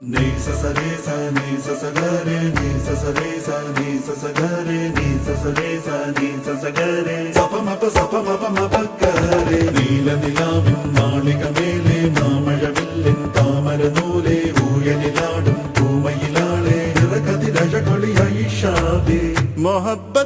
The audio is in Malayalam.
Ni sa sa re sa ni sa sa ga re ni sa sa re sa ni sa sa ga re ni sa sa re sa ni sa sa ga re sa pa ma pa ga re നീല നിലാവിൻ മാളികമേലെ മാമഴവില്ലിൻ താമരനൂലെ ഊയലിലാടും പൂമയിലാളെ നിറകതിരഴകൊളിയായി ഷാബേ മൊഹബ്ബത്ത്